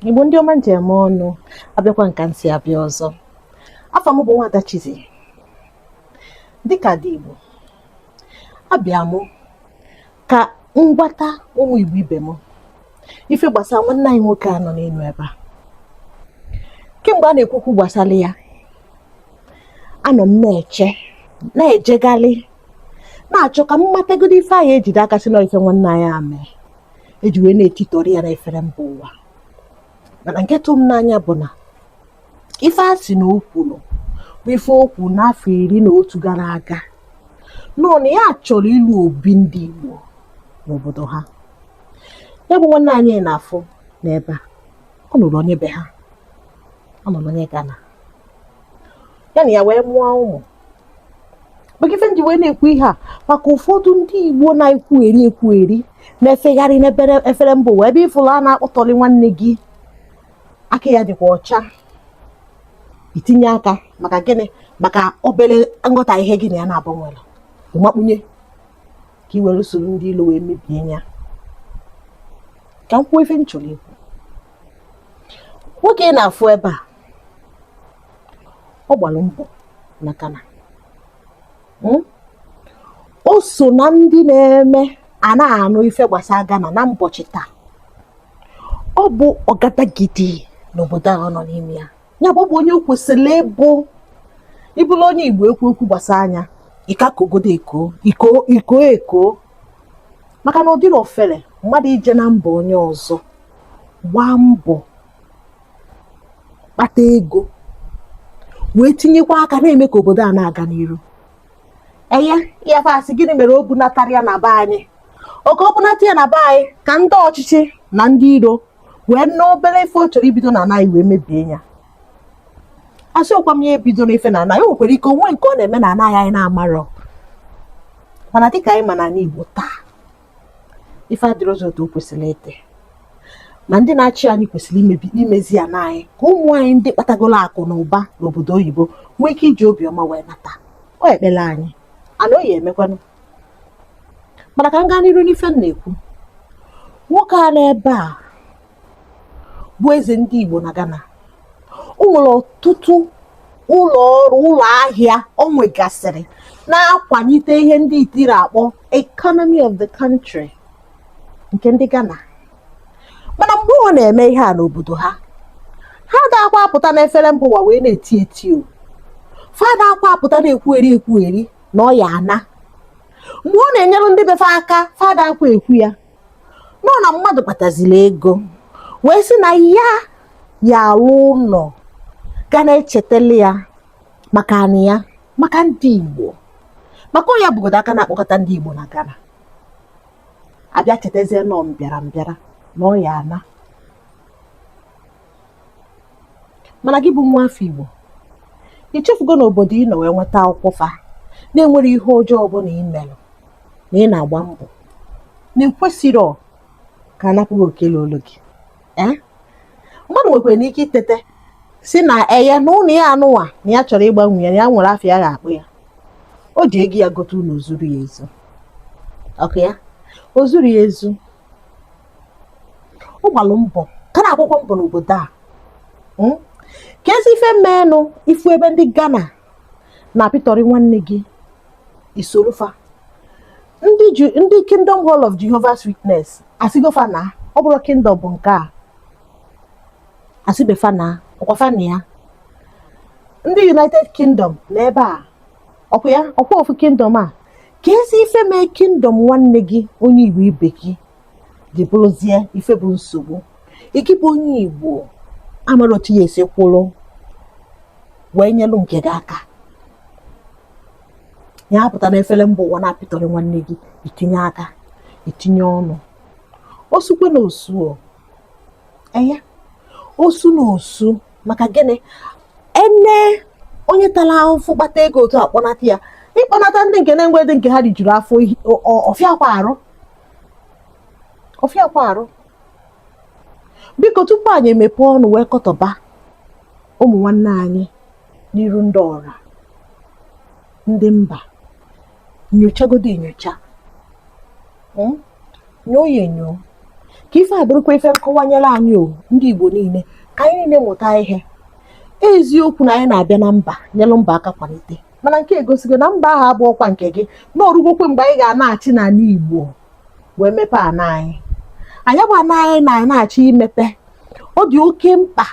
Igbo ndị ọma njem ọnụ abịakwa nka nsị abịa ọzọ. Afọ m bụ Nwada Chizzy. Dịka dị Igbo, abịa mụ ka ngwata ụmụ Igbo ibe m ife gbasara nwanne anyị nwoke a nọ n'elu ebe a. Kemgbe a na-ekwukwu gbasara ya, anọ m na-ejegharị na-achọ ka m matagodo ife anyị ejide aka sị na ife nwanne anyị a mee eji wee na-etitori ya na efere mba ụwa. Mana nke tụrụ m n'anya bụ na ife a sị na o kwuru bụ ife okwu n'afọ 11 gara aga, nọ na ya chọrọ ịlụ obi ndị Igbo n'obodo ha. Ya bụ nwanne anyị na-afụ n'ebe a, ọ nụrụ onye be ha, ọ nụrụ onye Ghana, ya na ya wee mụọ ụmụ. Maka ife nji wee na-ekwu ihe a maka ụfọdụ ndị Igbo na-ekwugheri na-efegharị n'ebere efere mba ụwa, ebe ịfụrụ a na-akpọtọrị nwanne gị aka ya dịkwa ọcha, itinye aka maka gịnị? Maka obere nghọta ihe gị na ya na-agbanwere, ịmakpunye ka i were usoro ndị ilo wee mebie ya. Ka m kwuo ife m chọrọ ikwu. Nwoke ị na-afụ ebe a, ọ gbara mbọ na Ghana. O so na ndị na-eme a na-anụ ife gbasara Ghana na mbọchị taa. Ọ bụ ọgadagidi n'obodo ahụ nọ n'ime ya. Ya bụ ọ bụ onye o kwesịrị ịbụrụ onye Igbo ekwu okwu gbasara anya ịkakogodo eko maka na ọ dịrị ofere mmadụ ije na mba onye ọzọ gbaa mbọ kpata ego wee tinyekwa aka na-eme ka obodo a na-aga n'iru. Ya fasị gịnị mere o bunatara ya na be anyị? Oke o bunata ya na be anyị ka ndị ọchịchị na ndị iro wee n'obere ife ọ chọrọ ibido na anaghị wee mebie ya. Asị ọkwa m ya ebido n'ife na anaghị, o nwekwara ike onwe nke ọ na-eme na anaghị anyị na-amarọ. Mana dịka anyị ma na Igbo taa, ife adịrị ọzọ otu o kwesịrị ịdị. Ma ndị na-achị anyị kwesịrị imezi ya n'anyị ka ụmụ anyị ndị kpatagolo akụ na ụba n'obodo oyibo nwee ike iji obiọma wee nata. Ọ ekpere anyị ana oyi emekwanụ. Mana ka m gaa n'iru n'ife m na-ekwu, nwoke a n'ebe a bụ eze ndị Igbo na Ghana. O nwere ọtụtụ ụlọ ọrụ, ụlọ ahịa o nwegasịrị na-akwalite ihe ndị itiri akpọ economy of the country nke ndị Ghana. Mana mgbe ọ na-eme ihe a n'obodo ha, ha da-akwa apụta n'efere mba ụwa wee na-eti o. Fada akwa apụta na-ekwugheri na ọ ya ana. Mgbe ọ na-enyere ndị befe aka, fada akwa ekwu ya nọ na mmadụ kpataziri ego wee sị na ya alụ ụlọ ga na-echetele ya maka anị ya, maka ndị Igbo, maka ọ ya bụgodo aka na-akpọkọta ndị Igbo na Ghana. Abịa chetazie nọ mbịara na ọ ya ana. Mana gị bụ nwa afọ Igbo, ichefugo n'obodo ị nọ wee nweta akwụkwọ fa na-enwere ihe ọjọọ ọbụla ị merụ na ị na-agba mbọ na ekwesịrị ka anapụghị okele olu gị. Mmadụ nwekwara n'ike itete si na eye na ụlọ ya anụwa na ya chọrọ ịgbanwe ya na ya nwere afọ ya ga-akpụ ya. O ji ego ya gote ụlọ ozuru ya ezu. Ọkụ ya o zuru ya ezu. Ọ gbalụ mbọ ka na-akwụkwọ mbọ n'obodo a. Ka ezi ife mmenụ ifu ebe ndị Ghana na-apịtọrị nwanne gị isorofa. Ndị Kingdom Hall of Jehovah's Witness asịgofa na ọ bụrụ kingdom bụ nke a, asịbefa na ọkwafa na ya. Ndị United Kingdom na ebe a ọkwa ofu kingdom a. Ka ezi ife mee kingdom nwanne gị onye Igbo ibe gị ji bụrụzie ife bụ nsogbu. Ike bụ onye Igbo amara otu ya esi kwụrụ wee nyelụ nke gị aka, ya apụta n'efere mba ụwa na-apịtọrị nwanne gị, itinye aka, itinye ọnụ. Osukwe na osu osu na osu maka gịnị? Onye tara ahụfụ kpata ego otu akpọnata ya, ịkpọnata ndị nke na-enwedị nke ha rijuru afọ ọfịakwa arụ. Biko tupu anyị emepe ọnụ wee kọtọba ụmụ nwanne anyị n'iru ndị ọra, ndị mba, nyochagodo enyocha, nyoo ya enyo ka ife a bụrụkwa ife nkọwanyere anyị o ndị Igbo niile ka anyị niile mụta ihe. Eziokwu na anyị na-abịa na mba nyelụ mba aka kwalite, mana nke egosigo na mba ahụ abụọkwa nke gị, na orugokwe mgbe anyị ga-ana-achị n'ala Igbo wee mepe ana anyị. Anyị bụ ana anyị na-achị imepe. Ọ dị oke mkpa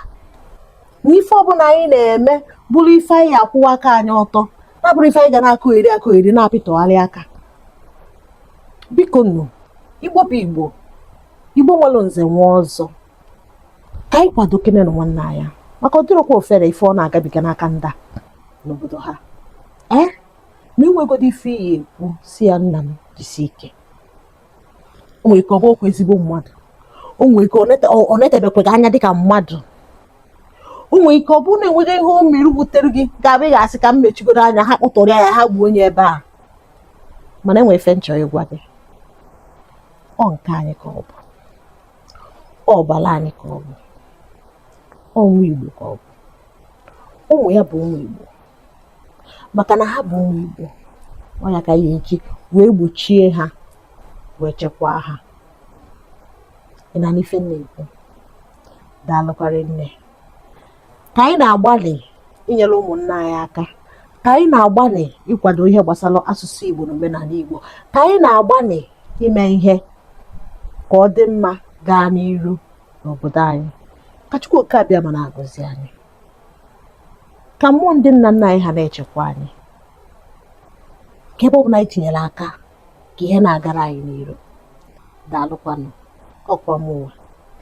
na ife ọbụla anyị na-eme bụrụ ife anyị akwụwa aka anyị ọtọ, na-abụrụ ife anyị ga na-akụgheri na-apịtọgharị aka. Biko nụ, Igbo bụ Igbo, Igbo nwere nze nwe ọzọ, ka anyị kwado kene na nwanne anya, maka ọ dịrọkwa ofere ife ọ na-agabiga n'aka nda n'obodo ha. Ma enwegodo ife iyi ekwu si ya nna m jisi ike. O nwere ike ọ bụ okwu ezigbo mmadụ, o nwere ike ọ netebekwaghị anya dịka mmadụ, o nwere ike ọ bụrụ na enweghị ihe o mere wutere gị ga-abụ ị ga-asị ka m mechigodo anya ha kpọtọrọ ya ha gbuo onye ebe a. Mana enwere ife nchọ ịgwa gị, ọ nke anyị ka ọ bụ, ọ ọbara anyị ka ọ bụ, ọ nwa Igbo ka ọ bụ, ụmụ ya bụ ụmụ Igbo. Maka na ha bụ ụmụ Igbo, ọ ya ka ya eji wee gbochie ha wee chekwaa ha. Ị na n'ife na-ekwu, daalụkwarị nne. Ka anyị na-agbalị inyere ụmụnna anyị aka, ka anyị na-agbalị ịkwado ihe gbasara asụsụ Igbo na omenala Igbo, ka anyị na-agbalị ime ihe ka ọ dị mma gaa n'iru n'obodo anyị. Ka Chukwu oke abịa ma na-agọzi anyị, ka mmụọ ndị nna nna anyị ha na-echekwa anyị, ka ebe ọ bụla anyị tinyere aka ka ihe na-agara anyị n'iru. Daalụkwanụ. Ọkwa mụnwa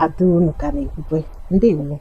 Ada unu ka na-ekwukwe. Ndewo.